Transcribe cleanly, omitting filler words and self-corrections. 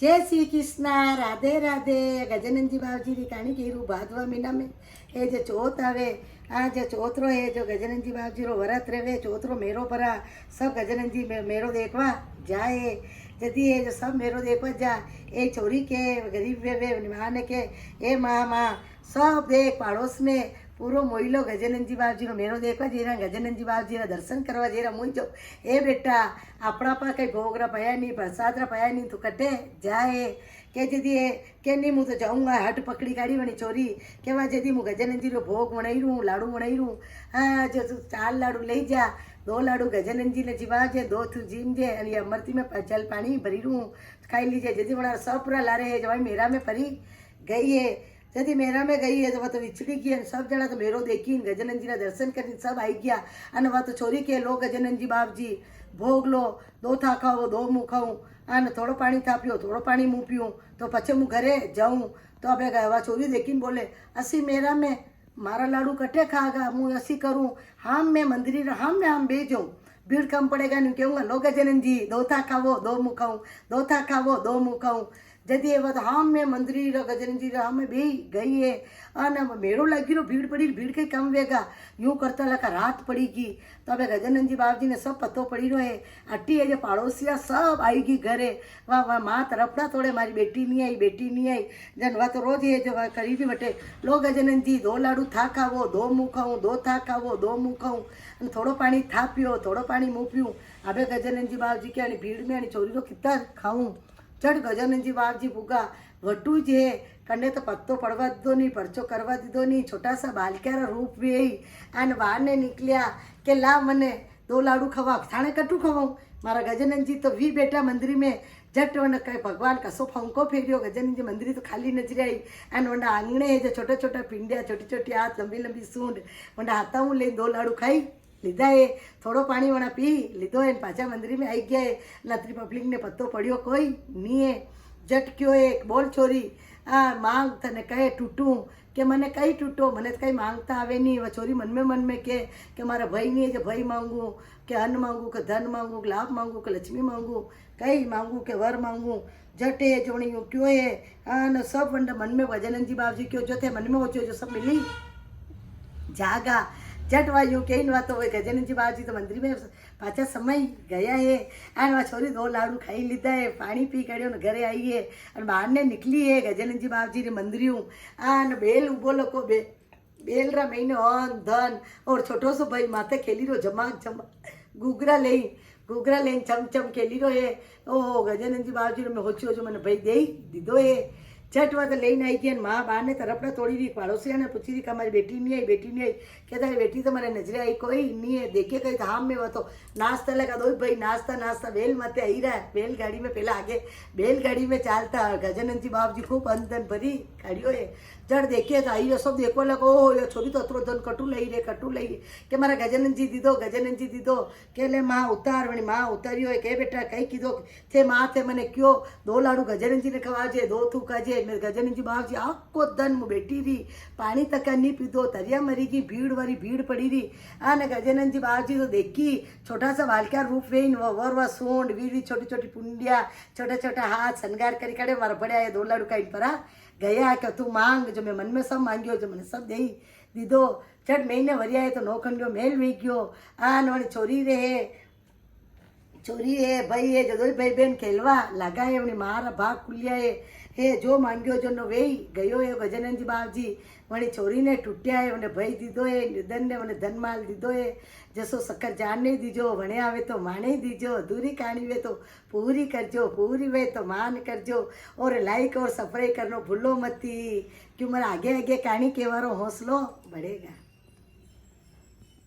जय श्री कृष्णा। राधे राधे। गजानंदजी बाबजी की कहानी केरू भादवा महीना में ये जो चौथ आवे आ जो चौथरो है जो गजानंदजी बाबजी रो व्रत रहे चौथरो मेरो परा सब गजानंदजी मेरो देखवा जाए जदी ये जो सब मेरो देखवा जा ए छोरी के गरीब वे माँ ने के ए माँ सब देख पड़ोस में पूरो मोइलो गजानंदजी बाबजी रो मेरो देखवा जीरा गजानंदजी बाबजी रा दर्शन करवा जीरा मुई जो ए बेटा अपना पा कई भोगरा पया नहीं प्रसाद रा पया नहीं तो कटे जाए के जदी के नहीं मुँह तो जाऊँगा हट पकड़ी काढ़ी वनी चोरी के वहाँ जदी मुँह गजानंदजी रो भोग बनाई रू लाडू बनाई रू हाँ जो तू 4 लाडू ले जा 2 लाडू गजानंदजी ने जीवा जे 2 तू जीम जे अली अमरती में जल पानी भरी रू खाई लीजिए जदी बड़ा सब पूरा ला रहे है जब मेरा में परी गई है जदी मेरा में गई है तो वह तो विछड़ी गई सब जना तो मेरो देखी गजानंदजी ना दर्शन कर सब आई गया अने वह तो छोरी के लो गजानंदजी बाबजी भोग लो 2 था खाओ 2 मुँह खाऊँ अने थोड़ो पानी था पियो थोड़ो पानी मुँह पीऊँ तो पछे मुँह घरे जाऊँ तो अब वह छोरी देखी बोले असी मेरा में मारा लाडू कटे खागा मुँह असी करूँ हम मैं मंदिरी हम मैं हम बे जाऊँ भीड़ कम पड़ेगा नहीं कहूँगा लो गजानंदजी 2 था खाओ 2 मुँह खाऊँ 2 था खाओ 2 मुँह खाऊँ जदी ये बात हाँ मैं मंदिरी गजानंदजी हमें भी गई है अने मेड़ो लगी रो भीड़ पड़ी भीड़ कहीं कम वेगा यूँ करता लगा रात पड़ीगी तो अब गजानंदजी बाबजी ने सब पतो पड़ी रो है अट्टी है जो पड़ोसिया सब आएगी घरे वाह वाह माँ तरफड़ा तोड़े मारी बेटी नहीं आई जन वह तो रोज है जो वह करीबी बटे लो गजानंदजी 2 लाडू था खावो 2 मुँह खाऊँ 2 था खावो 2 मुँह खाऊँ थोड़ो पानी था पियो थोड़ो पानी मुँह पीऊँ अब गजानंदजी बाबजी के भीड़ में छोरी रो कितना खाऊँ चढ़ गजानंदजी बाबजी भूगा वटू जे कंडे तो पत्तो पड़वा दीधो नहीं परचो करवा दीधो नहीं छोटा सा बालक्यारा रूप भी अने बाहर ने निकलिया के ला मने 2 लाडू खवा थाने कटू खवाऊँ मारा गजानंदजी तो वी बेटा मंदिर में जट वन कई भगवान कसो फंको फेरियो गजानंदजी मंदिर तो खाली नजर आई अने वंडा आंगणे जो छोटा छोटा पिंडिया छोटी छोटी हाथ लंबी लंबी सूंड वंडा हाथा ले 2 लाडू खाई लीधा है थोड़ो पानी वणा पी लीधो है पाछा मंदिर में आई गया है नतरी पब्लिक ने पत्तो पड़ियो कोई नहीं है जट क्यों है बोल छोरी मांग तने कहे टूटूँ के मने कई टूटो मने तो कई मांगता आवे नहीं वह छोरी मन में के मारा भाई नहीं है जो भाई मांगू के अन्न मांगू के धन मांगू के लाभ मांगू के लक्ष्मी मांगू कई मांगू के वर मांगू जट है जोड़ी क्यों है सब वंडा मन में गजानंदजी बाबजी क्यों जो थे मन में वो जो सब मिली जागा जट वा यूँ कही वा तो गजानंदजी बाबजी तो मंदिर में पाछा समय गया है अने वह छोरी 2 लाडू खाई लीधा है पानी पी कड़ियो ने घरे आई है और बाहर ने निकली है गजानंदजी बाबजी रे मंदिरियों आने बेल उबो लोको बेल रा महीने अन धन और छोटो सो भाई माथे खेली रो जमा घूघरा ले चम खेली रो है ओ गजानंदजी बाबजी रो मैं होचियो जो मैंने भाई दे दीदो है झट वह तो लेने आई गई माँ बाहर ने तरफड़ा तोड़ी रही पड़ोसिया ने पूछी रही कि हमारी बेटी नहीं आई कहता है बेटी तो मैंने नजरे आई कोई नहीं है देखे कहीं धाम में वह तो नाश्ता लगा दो भाई नाश्ता बेल मत आई रहा है बैलगाड़ी में पहला आगे बैलगाड़ी में चालता गजानंदजी बाबजी खूब अंदन भरी गाड़ियों है जड़ देखिए तो आई सब देखो लगो ये छोरी तो अतरो धन कटू लई रे के मारा गजानंदजी दीदो के ले माँ उतार वणी माँ उतारियो है के बेटा कई कीधो थे माँ थे मैंने क्यों 2 लाडू गजानंदजी ने खवाजे 2 तू खाजे मेरे गजानंदजी बाबजी आखो दन मुँ बैठी रही पानी तक नहीं पीधो तरिया मरी गई भीड़ पड़ी रही आने गजानंदजी बाबजी तो देखी छोटा सा बालक्या रूप वेन वर सूंड वीरी छोटी छोटी पुंडिया छोटा हाथ संगार करी कड़े मारा पड़ा है 2 लाडू कहीं परा गया कि तू मांग जो मैं मन में सब मांगियो जो मैंने सब दे दीदो चढ़ महीने वरिया है तो नौखंडियो मेल वी गयो आन वाली छोरी है भाई है जो भाई बहन खेलवा लगा है वनी मारा भाग खुलिया है जो मांगियो जो नो वे गयो है गजानंदजी बाबजी वनी छोरी ने टूटिया है वने भाई दीदो है निधन ने वने धन माल दीदो है जसो शक्कर जानने दीजो वणे आवे तो माने दीजो अधूरी कहानी वे तो पूरी करजो पूरी वे तो मान करजो और लाइक और सब्सक्राइब करनो भूलो मती क्यों मेरा आगे कहानी के वारो हौसलो बढ़ेगा।